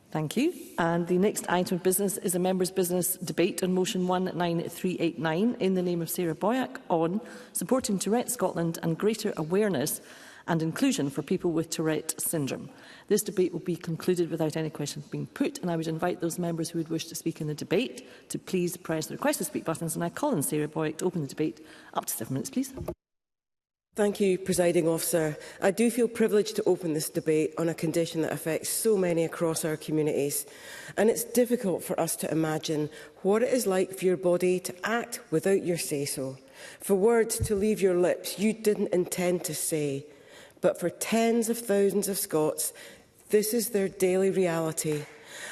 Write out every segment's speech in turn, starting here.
Thank you. And the next item of business is a members' business debate on motion 19389 in the name of Sarah Boyack on supporting Tourette Scotland and greater awareness and inclusion for people with Tourette syndrome. This debate will be concluded without any questions being put, and I would invite those members who would wish to speak in the debate to please press the request to speak buttons, and I call on Sarah Boyack to open the debate. Up to 7 minutes, please. Thank you, Presiding Officer. I do feel privileged to open this debate on a condition that affects so many across our communities. And it's difficult for us to imagine what it is like for your body to act without your say-so, for words to leave your lips you didn't intend to say. But for tens of thousands of Scots, this is their daily reality.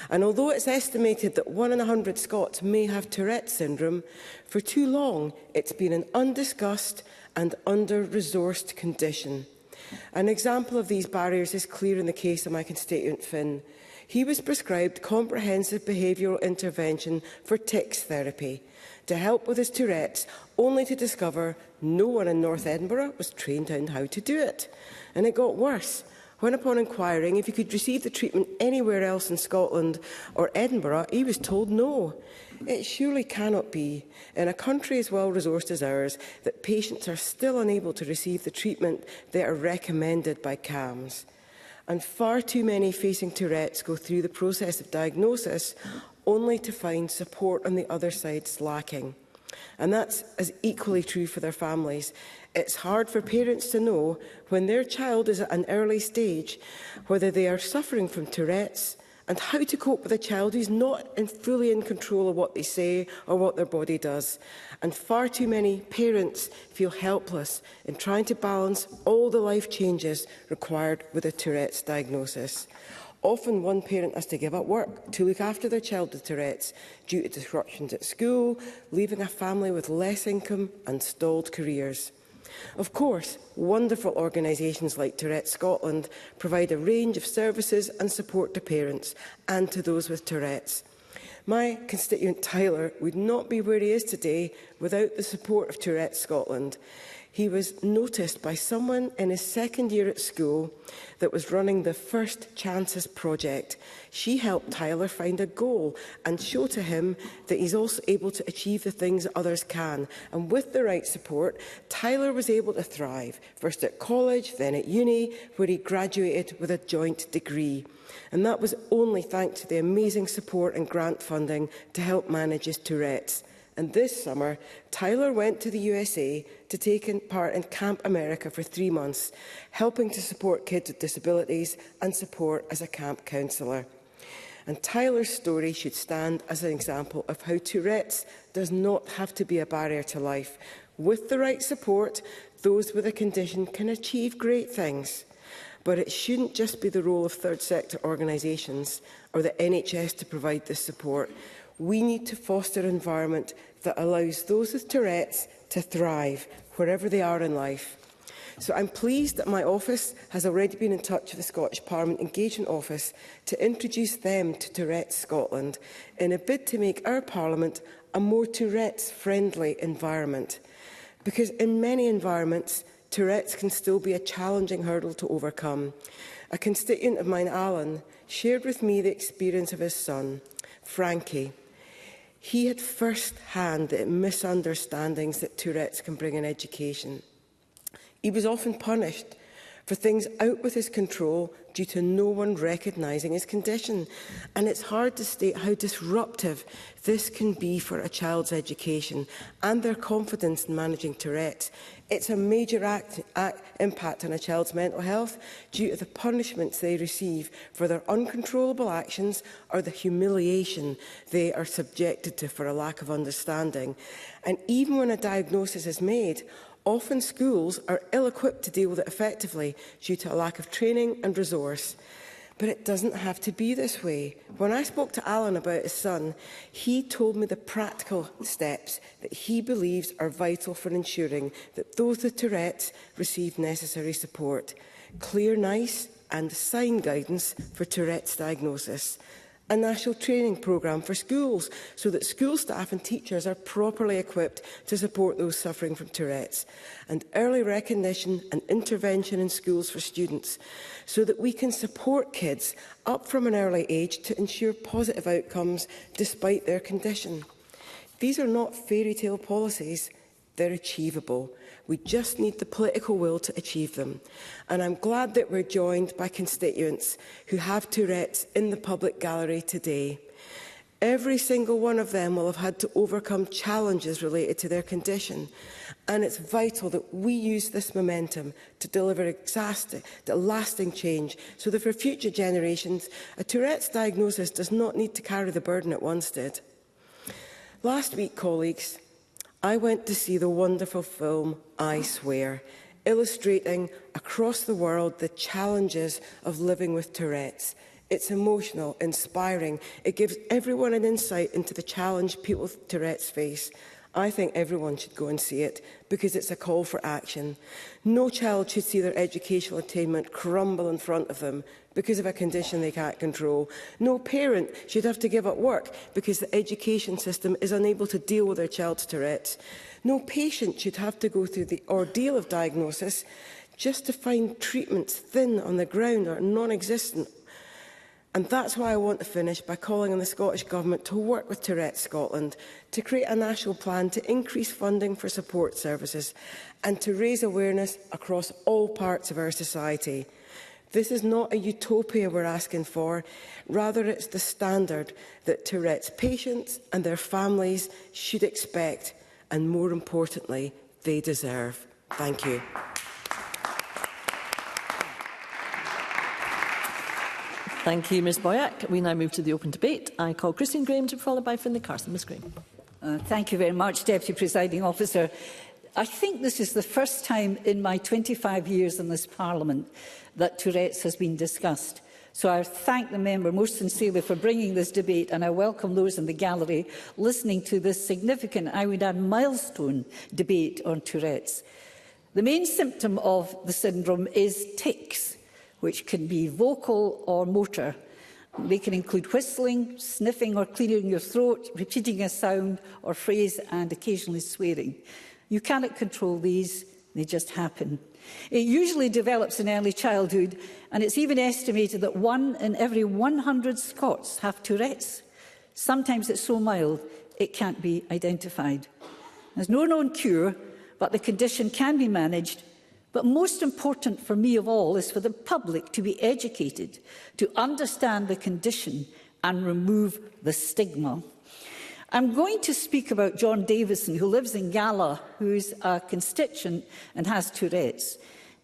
And although it's estimated that 1 in 100 Scots may have Tourette syndrome, for too long it's been an undiscussed and under-resourced condition. An example of these barriers is clear in the case of my constituent Finn. He was prescribed comprehensive behavioural intervention for tics therapy to help with his Tourette's, only to discover no one in North Edinburgh was trained in how to do it. And it got worse. When upon inquiring if he could receive the treatment anywhere else in Scotland or Edinburgh, he was told no. It surely cannot be, in a country as well-resourced as ours, that patients are still unable to receive the treatment they are recommended by CAMHS. And far too many facing Tourette's go through the process of diagnosis only to find support on the other side lacking. And that's as equally true for their families. It's hard for parents to know when their child is at an early stage whether they are suffering from Tourette's and how to cope with a child who's not fully in control of what they say or what their body does. And far too many parents feel helpless in trying to balance all the life changes required with a Tourette's diagnosis. Often one parent has to give up work to look after their child with Tourette's due to disruptions at school, leaving a family with less income and stalled careers. Of course, wonderful organisations like Tourette Scotland provide a range of services and support to parents and to those with Tourette's. My constituent Tyler would not be where he is today without the support of Tourette Scotland. He was noticed by someone in his second year at school that was running the First Chances project. She helped Tyler find a goal and show to him that he's also able to achieve the things others can. And with the right support, Tyler was able to thrive, first at college, then at uni, where he graduated with a joint degree. And that was only thanks to the amazing support and grant funding to help manage his Tourette's. And this summer, Tyler went to the USA to take part in Camp America for 3 months, helping to support kids with disabilities and support as a camp counsellor. And Tyler's story should stand as an example of how Tourette's does not have to be a barrier to life. With the right support, those with a condition can achieve great things. But it shouldn't just be the role of third sector organisations or the NHS to provide this support. We need to foster an environment that allows those with Tourette's to thrive wherever they are in life. So I'm pleased that my office has already been in touch with the Scottish Parliament Engagement Office to introduce them to Tourette Scotland in a bid to make our Parliament a more Tourette's-friendly environment. Because in many environments, Tourette's can still be a challenging hurdle to overcome. A constituent of mine, Alan, shared with me the experience of his son, Frankie. He had first-hand the misunderstandings that Tourette's can bring in education. He was often punished for things out with his control due to no one recognising his condition. And it's hard to state how disruptive this can be for a child's education and their confidence in managing Tourette's. It's a major impact on a child's mental health due to the punishments they receive for their uncontrollable actions or the humiliation they are subjected to for a lack of understanding. And even when a diagnosis is made, often schools are ill-equipped to deal with it effectively due to a lack of training and resource. But it doesn't have to be this way. When I spoke to Alan about his son, he told me the practical steps that he believes are vital for ensuring that those with Tourette's receive necessary support. Clear, nice and sign guidance for Tourette's diagnosis. a national training programme for schools so that school staff and teachers are properly equipped to support those suffering from Tourette's, and early recognition and intervention in schools for students so that we can support kids up from an early age to ensure positive outcomes despite their condition. These are not fairy tale policies, they're achievable. We just need the political will to achieve them. And I'm glad that we're joined by constituents who have Tourette's in the public gallery today. Every single one of them will have had to overcome challenges related to their condition. And it's vital that we use this momentum to deliver lasting change so that for future generations, a Tourette's diagnosis does not need to carry the burden it once did. Last week, colleagues, I went to see the wonderful film I Swear, illustrating across the world the challenges of living with Tourette's. It's emotional, inspiring. It gives everyone an insight into the challenge people with Tourette's face. I think everyone should go and see it because it's a call for action. No child should see their educational attainment crumble in front of them because of a condition they can't control. No parent should have to give up work because the education system is unable to deal with their child's Tourette's. No patient should have to go through the ordeal of diagnosis just to find treatments thin on the ground or non-existent. And that's why I want to finish by calling on the Scottish Government to work with Tourette Scotland to create a national plan to increase funding for support services and to raise awareness across all parts of our society. This is not a utopia we're asking for, rather it's the standard that Tourette's patients and their families should expect and, more importantly, they deserve. Thank you. Thank you, Ms Boyack. We now move to the open debate. I call Christine Graham to be followed by Finlay Carson. Ms Graham. Thank you very much, Deputy Presiding Officer. I think this is the first time in my 25 years in this Parliament that Tourette's has been discussed. So I thank the member most sincerely for bringing this debate, and I welcome those in the gallery listening to this significant, I would add, milestone debate on Tourette's. The main symptom of the syndrome is tics, which can be vocal or motor. They can include whistling, sniffing or clearing your throat, repeating a sound or phrase, and occasionally swearing. You cannot control these, they just happen. It usually develops in early childhood, and it's even estimated that 1 in every 100 Scots have Tourette's. Sometimes it's so mild, it can't be identified. There's no known cure, but the condition can be managed. But most important for me of all is for the public to be educated, to understand the condition and remove the stigma. I'm going to speak about John Davison, who lives in Gala, who's a constituent and has Tourette's.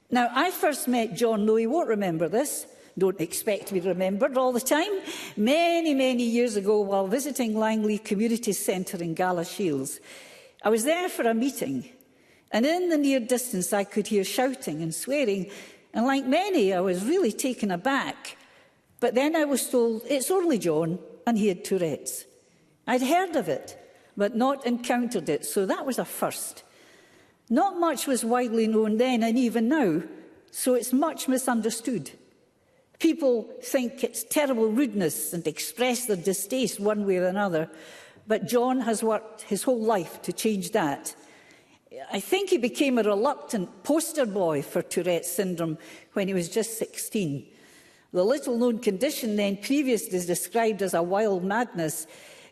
Now, I first met John, though he won't remember this, don't expect to be remembered all the time, many, many years ago while visiting Langley Community Centre in Gala Shields. I was there for a meeting, and in the near distance I could hear shouting and swearing, and like many, I was really taken aback. But then I was told, it's only John, and he had Tourette's. I'd heard of it, but not encountered it, so that was a first. Not much was widely known then and even now, so it's much misunderstood. People think it's terrible rudeness and express their distaste one way or another, but John has worked his whole life to change that. I think he became a reluctant poster boy for Tourette's syndrome when he was just 16. The little-known condition then previously described as a wild madness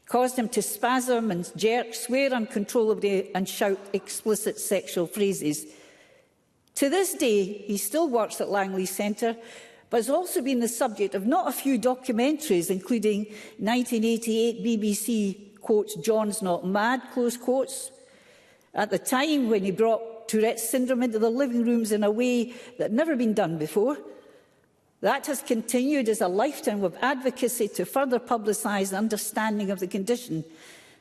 caused him to spasm and jerk, swear uncontrollably and shout explicit sexual phrases. To this day, he still works at Langley Centre, but has also been the subject of not a few documentaries, including 1988 BBC quotes, "John's Not Mad," close quotes. At the time when he brought Tourette's syndrome into the living rooms in a way that had never been done before. That has continued as a lifetime of advocacy to further publicise the understanding of the condition.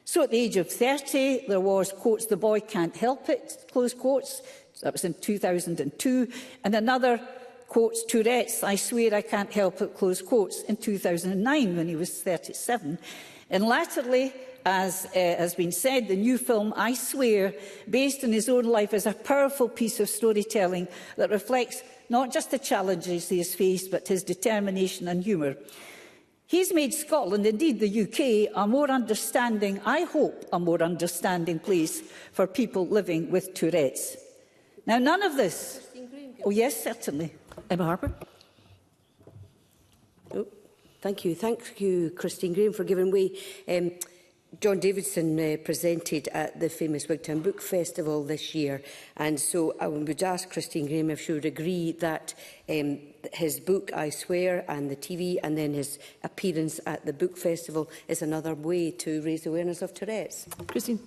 So at the age of 30, there was, quotes, "The Boy Can't Help It," close quotes. That was in 2002. And another, quotes, "Tourette's, I Swear I Can't Help It," close quotes, in 2009 when he was 37. And latterly, as has been said, the new film I Swear, based on his own life, is a powerful piece of storytelling that reflects not just the challenges he has faced, but his determination and humour. He's made Scotland, indeed the UK, a more understanding, I hope, a more understanding place for people living with Tourette's. Now, none of this... Oh, yes, certainly. Emma Harper. Oh, thank you, Christine Graham, for giving way. John Davidson presented at the famous Wigtown Book Festival this year, and so I would ask Christine Graham if she would agree that his book, I Swear, and the TV, and then his appearance at the book festival is another way to raise awareness of Tourette's. Christine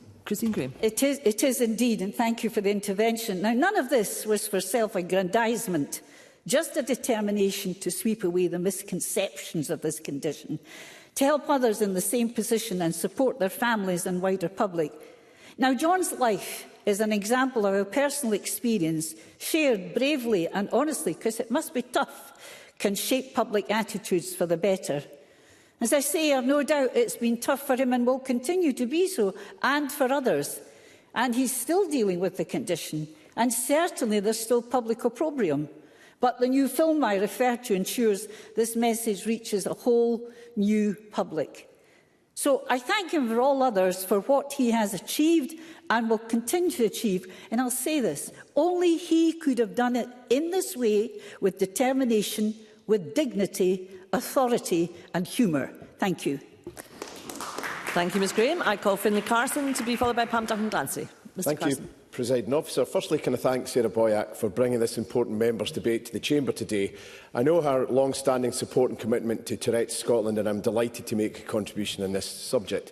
Graham. It is indeed, and thank you for the intervention. Now, none of this was for self-aggrandisement, just a determination to sweep away the misconceptions of this condition, to help others in the same position and support their families and wider public. Now, John's life is an example of how personal experience, shared bravely and honestly, because it must be tough, can shape public attitudes for the better. As I say, I've no doubt it's been tough for him and will continue to be so, and for others. And he's still dealing with the condition, and certainly there's still public opprobrium. But the new film I refer to ensures this message reaches a whole new public. So I thank him for all others for what he has achieved and will continue to achieve. And I'll say this, only he could have done it in this way, with determination, with dignity, authority and humour. Thank you. Thank you, Ms Graham. I call Finlay Carson to be followed by Pam Duncan-Glancy. Thank you, Presiding Officer. Firstly, can I thank Sarah Boyack for bringing this important members' debate to the Chamber today. I know her long-standing support and commitment to Tourette Scotland, and I'm delighted to make a contribution on this subject.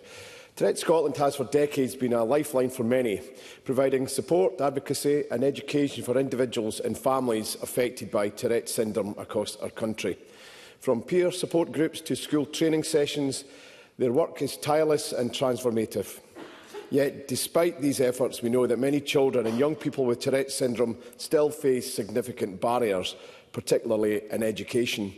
Tourette Scotland has for decades been a lifeline for many, providing support, advocacy and education for individuals and families affected by Tourette syndrome across our country. From peer support groups to school training sessions, their work is tireless and transformative. Yet, despite these efforts, we know that many children and young people with Tourette syndrome still face significant barriers, particularly in education.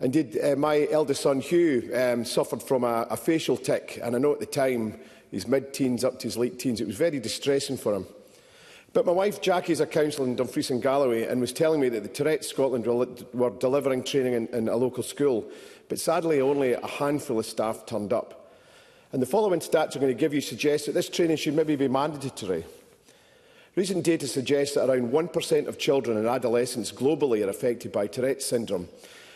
Indeed, my eldest son, Hugh, suffered from a facial tic, and I know at the time, his mid-teens up to his late teens, it was very distressing for him. But my wife, Jackie, is a counsellor in Dumfries and Galloway, and was telling me that the Tourette Scotland were delivering training in a local school, but sadly only a handful of staff turned up. And the following stats I'm going to give you suggest that this training should maybe be mandatory. Recent data suggests that around 1% of children and adolescents globally are affected by Tourette syndrome.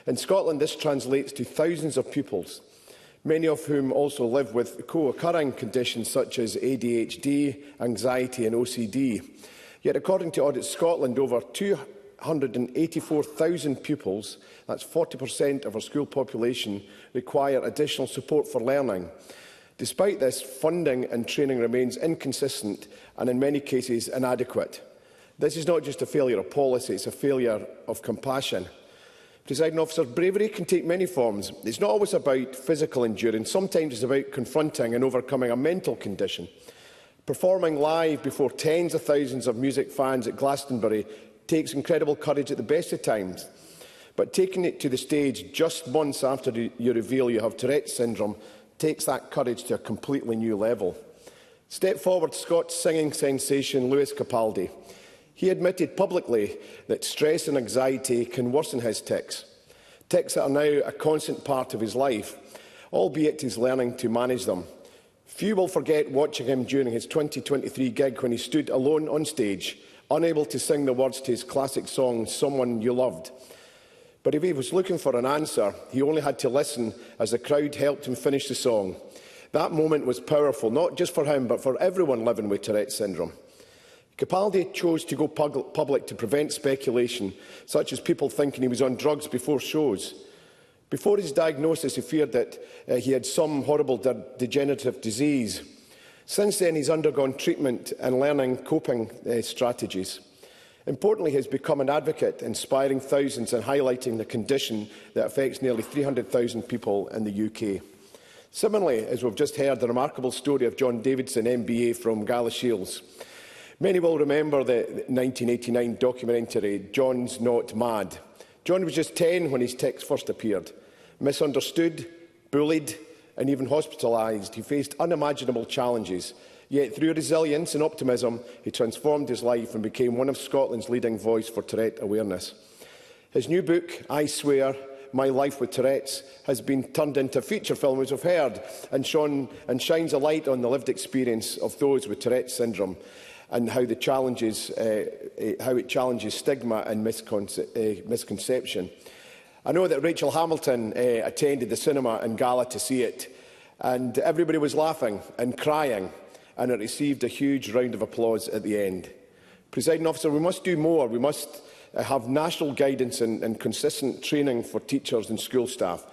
In Scotland, this translates to thousands of pupils, many of whom also live with co-occurring conditions such as ADHD, anxiety and OCD. Yet, according to Audit Scotland, over 284,000 pupils, that's 40% of our school population, require additional support for learning. Despite this, funding and training remains inconsistent and in many cases inadequate. This is not just a failure of policy, it's a failure of compassion. Presiding Officer, bravery can take many forms. It's not always about physical endurance. Sometimes it's about confronting and overcoming a mental condition. Performing live before tens of thousands of music fans at Glastonbury takes incredible courage at the best of times. But taking it to the stage just months after you reveal you have Tourette syndrome takes that courage to a completely new level. Step forward Scots singing sensation Lewis Capaldi. He admitted publicly that stress and anxiety can worsen his tics. Tics that are now a constant part of his life, albeit he's learning to manage them. Few will forget watching him during his 2023 gig when he stood alone on stage, unable to sing the words to his classic song, Someone You Loved. But if he was looking for an answer, he only had to listen as the crowd helped him finish the song. That moment was powerful, not just for him, but for everyone living with Tourette syndrome. Capaldi chose to go public to prevent speculation, such as people thinking he was on drugs before shows. Before his diagnosis, he feared that he had some horrible degenerative disease. Since then, he's undergone treatment and learning coping strategies. Importantly, he has become an advocate, inspiring thousands and highlighting the condition that affects nearly 300,000 people in the UK. Similarly, as we've just heard, the remarkable story of John Davidson, MBA from Galashiels. Many will remember the 1989 documentary, John's Not Mad. John was just 10 when his tics first appeared. Misunderstood, bullied and even hospitalised, he faced unimaginable challenges. Yet through resilience and optimism, he transformed his life and became one of Scotland's leading voice for Tourette awareness. His new book, I Swear, My Life with Tourette's has been turned into a feature film, as we've heard, and shines a light on the lived experience of those with Tourette's syndrome and how it challenges stigma and misconception. I know that Rachel Hamilton attended the cinema in Gala to see it, and everybody was laughing and crying, and it received a huge round of applause at the end. Presiding Officer, we must do more. We must have national guidance and consistent training for teachers and school staff.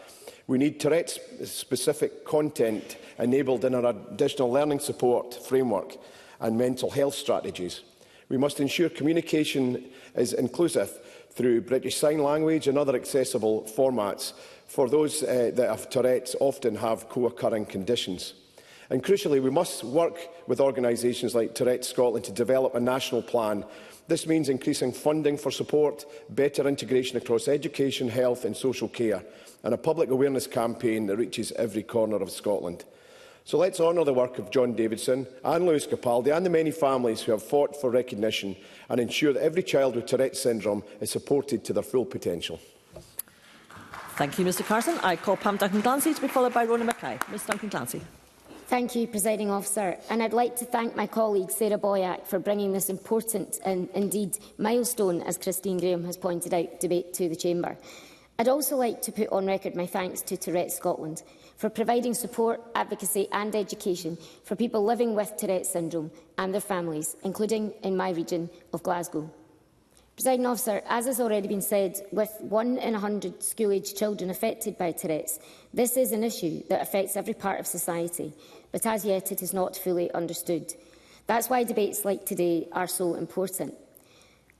We need Tourette-specific content enabled in our additional learning support framework and mental health strategies. We must ensure communication is inclusive through British Sign Language and other accessible formats for those that have Tourette's often have co-occurring conditions. And crucially, we must work with organisations like Tourette Scotland to develop a national plan. This means increasing funding for support, better integration across education, health and social care, and a public awareness campaign that reaches every corner of Scotland. So let's honour the work of John Davidson and Lewis Capaldi and the many families who have fought for recognition and ensure that every child with Tourette's syndrome is supported to their full potential. Thank you, Mr Carson. I call Pam Duncan-Clancy to be followed by Rona Mackay. Ms Duncan-Clancy. Thank you, Presiding Officer, and I'd like to thank my colleague Sarah Boyack for bringing this important and indeed milestone, as Christine Graham has pointed out, debate to the Chamber. I'd also like to put on record my thanks to Tourette Scotland for providing support, advocacy and education for people living with Tourette syndrome and their families, including in my region of Glasgow. Presiding Officer, as has already been said, with 1 in 100 school-aged children affected by Tourette's, this is an issue that affects every part of society, but as yet it is not fully understood. That's why debates like today are so important.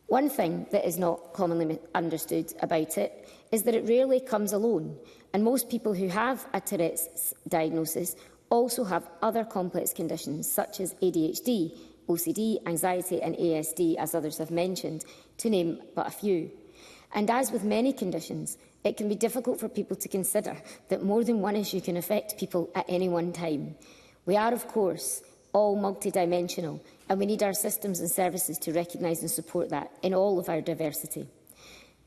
One thing that is not commonly understood about it is that it rarely comes alone, and most people who have a Tourette's diagnosis also have other complex conditions such as ADHD, OCD, anxiety and ASD, as others have mentioned, to name but a few. And as with many conditions, it can be difficult for people to consider that more than one issue can affect people at any one time. We are, of course, all multidimensional, and we need our systems and services to recognise and support that in all of our diversity.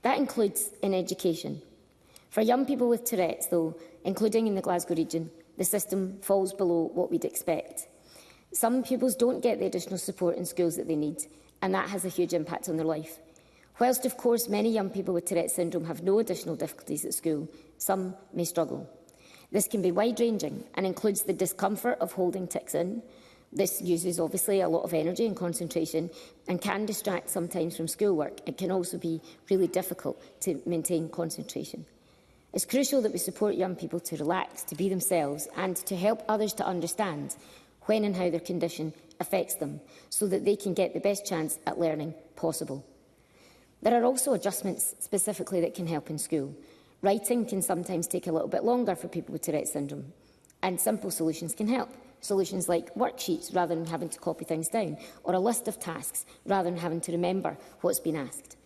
That includes in education. For young people with Tourette's, though, including in the Glasgow region, the system falls below what we'd expect. Some pupils don't get the additional support in schools that they need, and that has a huge impact on their life. Whilst, of course, many young people with Tourette syndrome have no additional difficulties at school, some may struggle. This can be wide-ranging and includes the discomfort of holding tics in. This uses, obviously, a lot of energy and concentration and can distract sometimes from schoolwork. It can also be really difficult to maintain concentration. It's crucial that we support young people to relax, to be themselves, and to help others to understand when and how their condition affects them, so that they can get the best chance at learning possible. There are also adjustments specifically that can help in school. Writing can sometimes take a little bit longer for people with Tourette syndrome, and simple solutions can help. Solutions like worksheets rather than having to copy things down, or a list of tasks rather than having to remember what's been asked.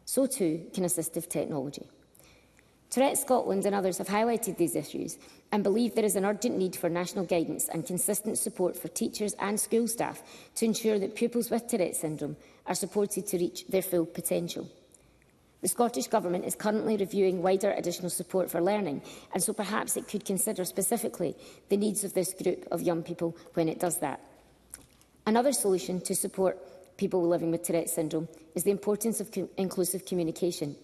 So too can assistive technology. Tourette Scotland and others have highlighted these issues and believe there is an urgent need for national guidance and consistent support for teachers and school staff to ensure that pupils with Tourette syndrome are supported to reach their full potential. The Scottish Government is currently reviewing wider additional support for learning, and so perhaps it could consider specifically the needs of this group of young people when it does that. Another solution to support people living with Tourette syndrome is the importance of inclusive communication.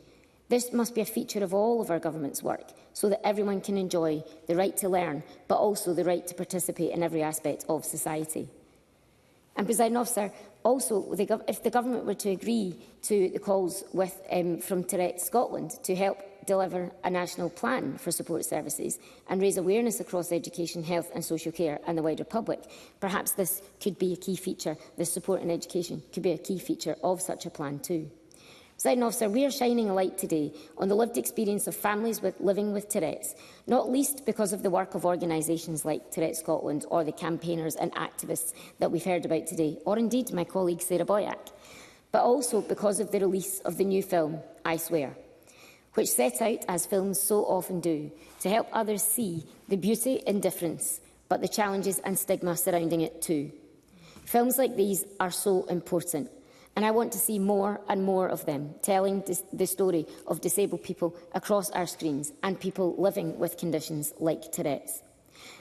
This must be a feature of all of our government's work, so that everyone can enjoy the right to learn, but also the right to participate in every aspect of society. And, Presiding Officer, also, if the Government were to agree to the calls from Tourette Scotland to help deliver a national plan for support services and raise awareness across education, health and social care and the wider public, perhaps this could be a key feature, this support and education could be a key feature of such a plan too. Presiding Officer, we are shining a light today on the lived experience of families living with Tourette's, not least because of the work of organisations like Tourette Scotland or the campaigners and activists that we've heard about today, or indeed my colleague Sarah Boyack, but also because of the release of the new film, I Swear, which set out, as films so often do, to help others see the beauty in difference, but the challenges and stigma surrounding it too. Films like these are so important, And I want to see more and more of them telling the story of disabled people across our screens and people living with conditions like Tourette's.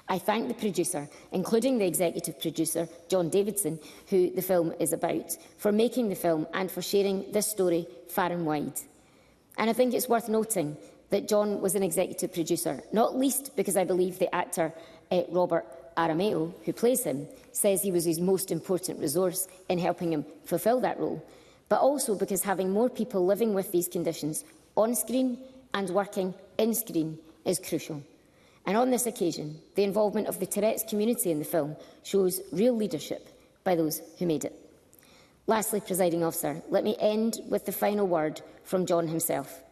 I thank the producer, including the executive producer, John Davidson, who the film is about, for making the film and for sharing this story far and wide. And I think it's worth noting that John was an executive producer, not least because I believe the actor Robert Arameo, who plays him, says he was his most important resource in helping him fulfil that role, but also because having more people living with these conditions on screen and working in screen is crucial. And on this occasion, the involvement of the Tourette's community in the film shows real leadership by those who made it. Lastly, Presiding Officer, let me end with the final word from John himself.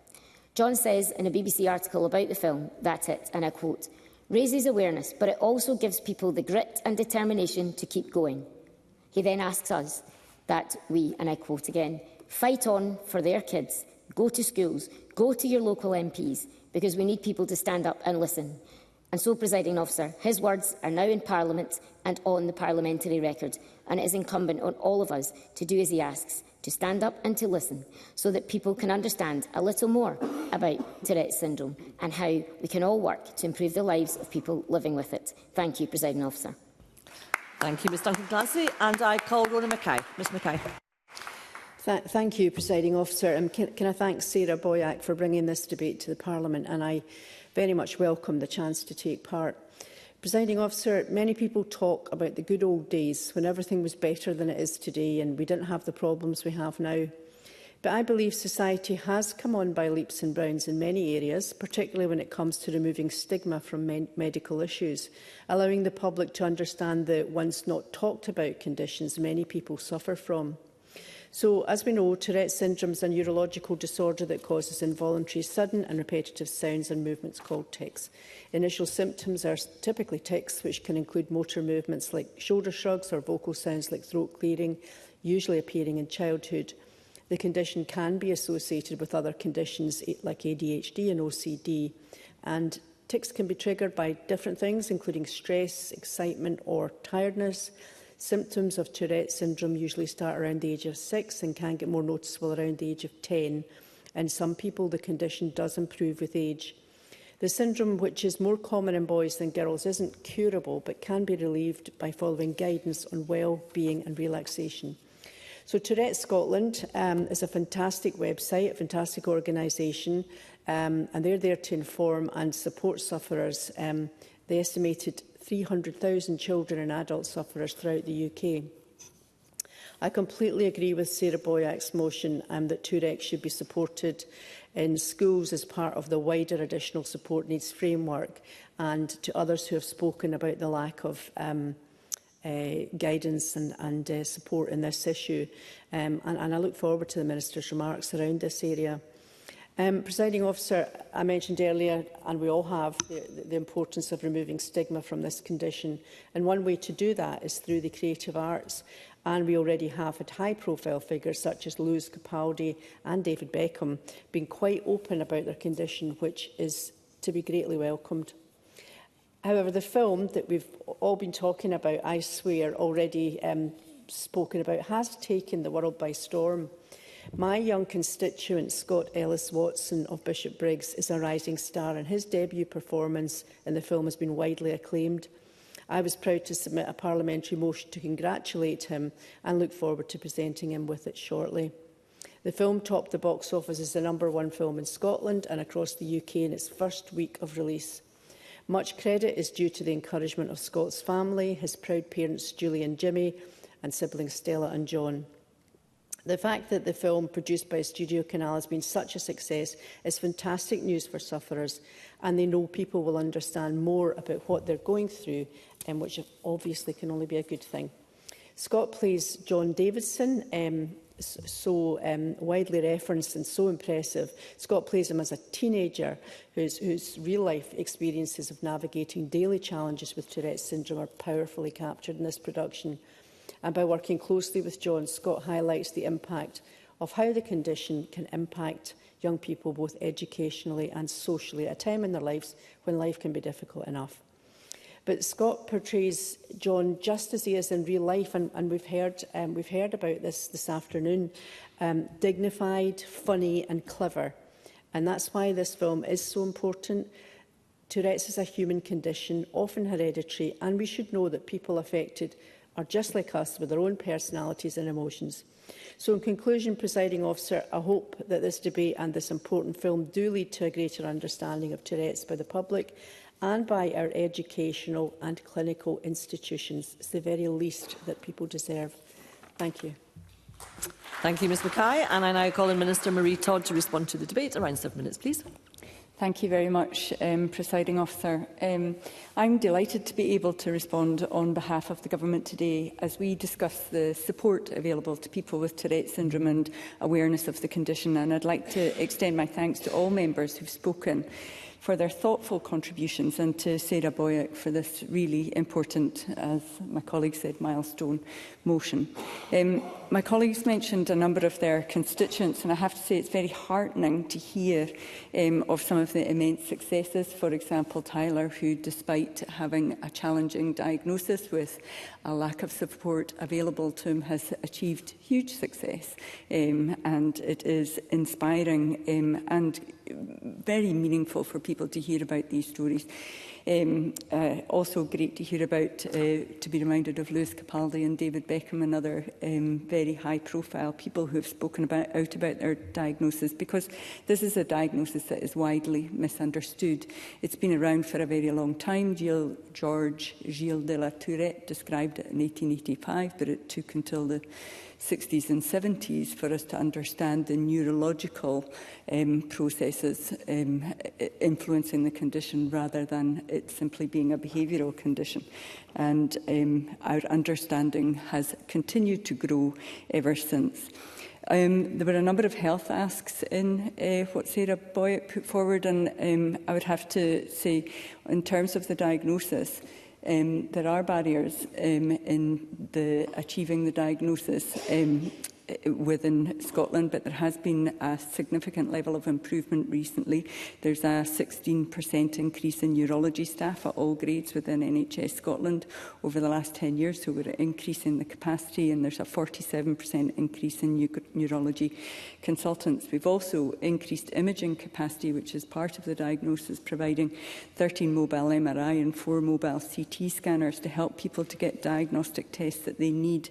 John says in a BBC article about the film that it, and I quote, raises awareness, but it also gives people the grit and determination to keep going. He then asks us that we, and I quote again, fight on for their kids, go to schools, go to your local MPs, because we need people to stand up and listen. And so, Presiding Officer, his words are now in Parliament and on the parliamentary record, and it is incumbent on all of us to do as he asks, to stand up and to listen, so that people can understand a little more about Tourette syndrome and how we can all work to improve the lives of people living with it. Thank you, Presiding Officer. Thank you, Ms Duncan-Clancy. And I call Rona Mackay. Ms Mackay. Thank you, Presiding Officer. Can I thank Sarah Boyack for bringing this debate to the Parliament, and I very much welcome the chance to take part. Presiding Officer, many people talk about the good old days when everything was better than it is today and we didn't have the problems we have now. But I believe society has come on by leaps and bounds in many areas, particularly when it comes to removing stigma from medical issues, allowing the public to understand the once not talked about conditions many people suffer from. So, as we know, Tourette syndrome is a neurological disorder that causes involuntary, sudden and repetitive sounds and movements called tics. Initial symptoms are typically tics, which can include motor movements like shoulder shrugs or vocal sounds like throat clearing, usually appearing in childhood. The condition can be associated with other conditions like ADHD and OCD, and tics can be triggered by different things, including stress, excitement or tiredness. Symptoms of Tourette syndrome usually start around the age of 6 and can get more noticeable around the age of 10. In some people, the condition does improve with age. The syndrome, which is more common in boys than girls, isn't curable but can be relieved by following guidance on well-being and relaxation. So Tourette Scotland is a fantastic website, a fantastic organisation, and they're there to inform and support sufferers. The estimated 300,000 children and adult sufferers throughout the UK. I completely agree with Sarah Boyack's motion that Tourette should be supported in schools as part of the wider additional support needs framework, and to others who have spoken about the lack of guidance and support in this issue. And I look forward to the Minister's remarks around this area. Presiding Officer, I mentioned earlier, and we all have, the importance of removing stigma from this condition. And one way to do that is through the creative arts. And we already have had high-profile figures such as Lewis Capaldi and David Beckham being quite open about their condition, which is to be greatly welcomed. However, the film that we've all been talking about, I swear, already spoken about, has taken the world by storm. My young constituent, Scott Ellis-Watson of Bishopbriggs, is a rising star, and his debut performance in the film has been widely acclaimed. I was proud to submit a parliamentary motion to congratulate him and look forward to presenting him with it shortly. The film topped the box office as the #1 film in Scotland and across the UK in its first week of release. Much credit is due to the encouragement of Scott's family, his proud parents Julie and Jimmy, and siblings Stella and John. The fact that the film, produced by Studio Canal, has been such a success is fantastic news for sufferers, and they know people will understand more about what they're going through, which obviously can only be a good thing. Scott plays John Davidson, widely referenced and so impressive. Scott plays him as a teenager whose real-life experiences of navigating daily challenges with Tourette syndrome are powerfully captured in this production. And by working closely with John, Scott highlights the impact of how the condition can impact young people both educationally and socially at a time in their lives when life can be difficult enough. But Scott portrays John just as he is in real life, and we've heard about this afternoon. Dignified, funny and clever. And that's why this film is so important. Tourette's is a human condition, often hereditary, and we should know that people affected are just like us with their own personalities and emotions. So in conclusion, Presiding Officer, I hope that this debate and this important film do lead to a greater understanding of Tourette's by the public and by our educational and clinical institutions. It's the very least that people deserve. Thank you. Thank you, Ms Mackay. And I now call on Minister Marie Todd to respond to the debate. Around 7 minutes, please. Thank you very much, Presiding Officer. I'm delighted to be able to respond on behalf of the Government today as we discuss the support available to people with Tourette syndrome and awareness of the condition. And I'd like to extend my thanks to all members who've spoken for their thoughtful contributions, and to Sarah Boyack for this really important, as my colleague said, milestone motion. My colleagues mentioned a number of their constituents, and I have to say it's very heartening to hear of some of the immense successes. For example, Tyler, who, despite having a challenging diagnosis with a lack of support available to him, has achieved huge success. And it is inspiring and very meaningful for people to hear about these stories. Also great to hear about, to be reminded of Lewis Capaldi and David Beckham and other very high-profile people who have spoken out about their diagnosis, because this is a diagnosis that is widely misunderstood. It's been around for a very long time. Georges Gilles de la Tourette described it in 1885, but it took until the 60s and 70s for us to understand the neurological processes influencing the condition, rather than it simply being a behavioural condition. And our understanding has continued to grow ever since. There were a number of health asks in what Sarah Boyack put forward, and I would have to say, in terms of the diagnosis, there are barriers in achieving the diagnosis within Scotland, but there has been a significant level of improvement recently. There's a 16% increase in neurology staff at all grades within NHS Scotland over the last 10 years, so we're increasing the capacity, and there's a 47% increase in neurology consultants. We've also increased imaging capacity, which is part of the diagnosis, providing 13 mobile MRI and 4 mobile CT scanners to help people to get diagnostic tests that they need,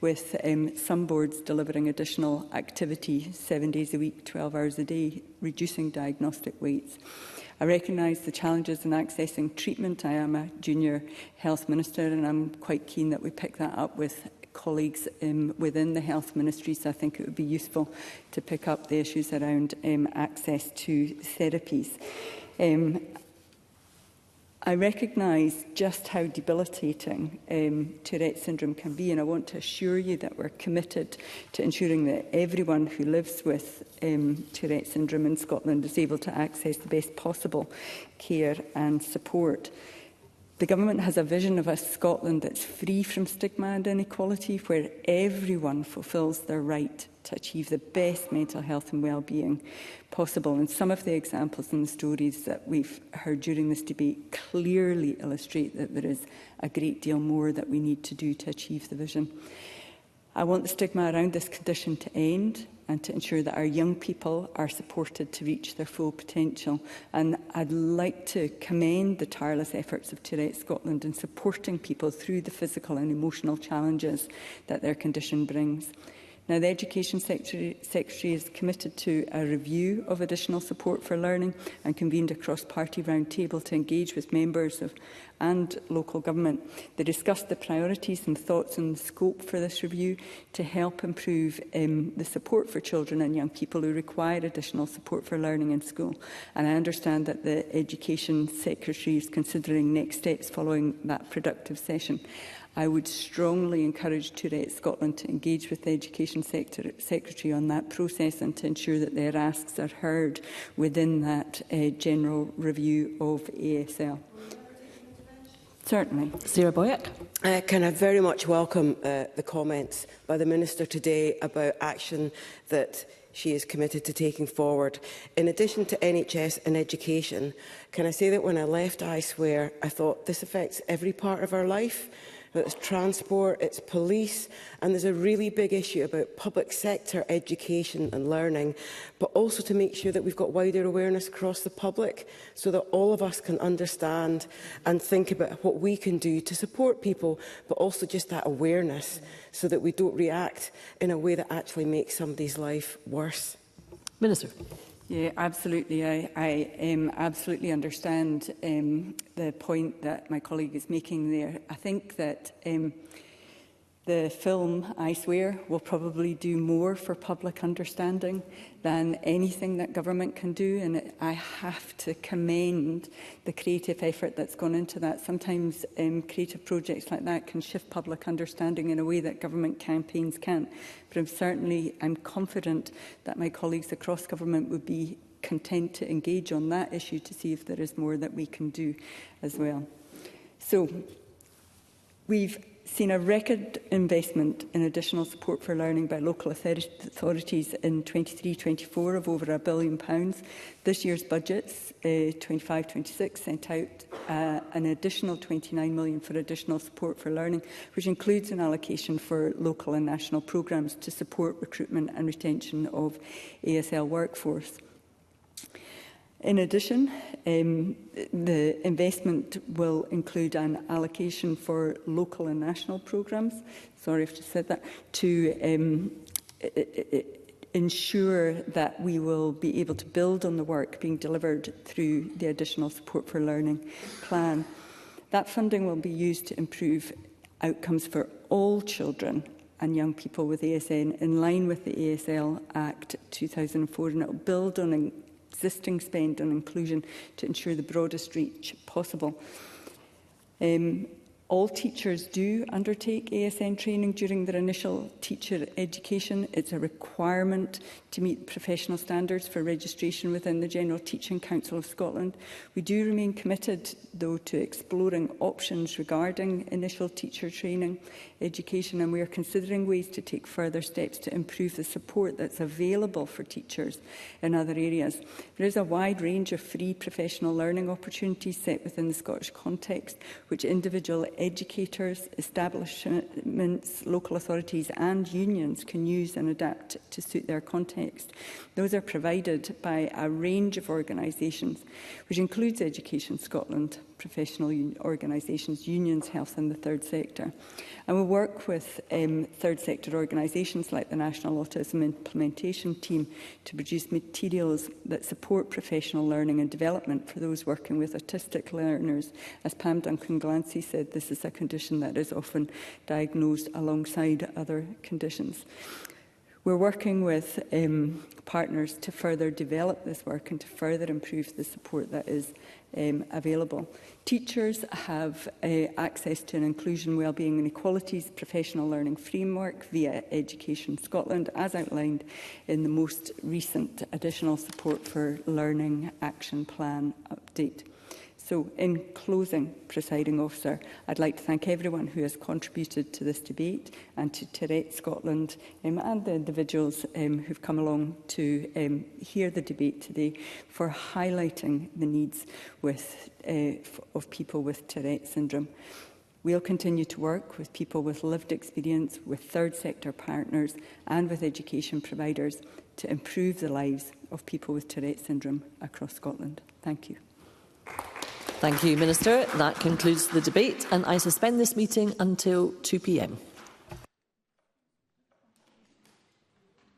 with some boards delivering additional activity 7 days a week, 12 hours a day, reducing diagnostic waits. I recognise the challenges in accessing treatment. I am a junior health minister, and I'm quite keen that we pick that up with colleagues within the health ministries. I think it would be useful to pick up the issues around access to therapies. I recognise just how debilitating Tourette syndrome can be, and I want to assure you that we're committed to ensuring that everyone who lives with Tourette syndrome in Scotland is able to access the best possible care and support. The Government has a vision of a Scotland that's free from stigma and inequality, where everyone fulfils their right to achieve the best mental health and well-being possible. And some of the examples and the stories that we've heard during this debate clearly illustrate that there is a great deal more that we need to do to achieve the vision. I want the stigma around this condition to end, and to ensure that our young people are supported to reach their full potential. And I'd like to commend the tireless efforts of Tourette Scotland in supporting people through the physical and emotional challenges that their condition brings. Now, the Education Secretary is committed to a review of additional support for learning, and convened a cross-party roundtable to engage with members and local government. They discussed the priorities and thoughts and the scope for this review to help improve the support for children and young people who require additional support for learning in school. And I understand that the Education Secretary is considering next steps following that productive session. I would strongly encourage Tourette Scotland to engage with the Education Secretary on that process, and to ensure that their asks are heard within that general review of ASL. Certainly. Sarah Boyack. Can I very much welcome the comments by the Minister today about action that she is committed to taking forward. In addition to NHS and education, can I say that when I left I Swear, I thought this affects every part of our life? It's transport, it's police, and there's a really big issue about public sector education and learning, but also to make sure that we've got wider awareness across the public so that all of us can understand and think about what we can do to support people, but also just that awareness so that we don't react in a way that actually makes somebody's life worse. Minister. Yeah, absolutely. I absolutely understand the point that my colleague is making there. I think that the film, I Swear, will probably do more for public understanding than anything that government can do, and I have to commend the creative effort that's gone into that. Sometimes creative projects like that can shift public understanding in a way that government campaigns can't. But I'm confident that my colleagues across government would be content to engage on that issue to see if there is more that we can do as well. So, we've seen a record investment in additional support for learning by local authorities in 23-24 of over £1 billion. This year's budgets, 25-26, sent out an additional £29 million for additional support for learning, which includes an allocation for local and national programmes to support recruitment and retention of ASL workforce. In addition, the investment will include an allocation for local and national programmes, sorry if I just said that, to ensure that we will be able to build on the work being delivered through the additional support for learning plan. That funding will be used to improve outcomes for all children and young people with ASN in line with the ASL Act 2004, and it will build on existing spend on inclusion to ensure the broadest reach possible. All teachers do undertake ASN training during their initial teacher education. It's a requirement to meet professional standards for registration within the General Teaching Council of Scotland. We do remain committed, though, to exploring options regarding initial teacher training education, and we are considering ways to take further steps to improve the support that's available for teachers in other areas. There is a wide range of free professional learning opportunities set within the Scottish context, which individual educators, establishments, local authorities and unions can use and adapt to suit their context. Those are provided by a range of organisations, which includes Education Scotland, professional organisations, unions, health and the third sector. And we'll work with third sector organisations like the National Autism Implementation Team to produce materials that support professional learning and development for those working with autistic learners. As Pam Duncan-Glancy said, this is a condition that is often diagnosed alongside other conditions. We're working with partners to further develop this work and to further improve the support that is available. Teachers have access to an inclusion, wellbeing and equalities professional learning framework via Education Scotland, as outlined in the most recent additional support for learning action plan update. So, in closing, Presiding Officer, I'd like to thank everyone who has contributed to this debate and to Tourette Scotland and the individuals who've come along to hear the debate today for highlighting the needs of people with Tourette syndrome. We'll continue to work with people with lived experience, with third sector partners and with education providers to improve the lives of people with Tourette syndrome across Scotland. Thank you. Thank you, Minister. That concludes the debate, and I suspend this meeting until 2 p.m.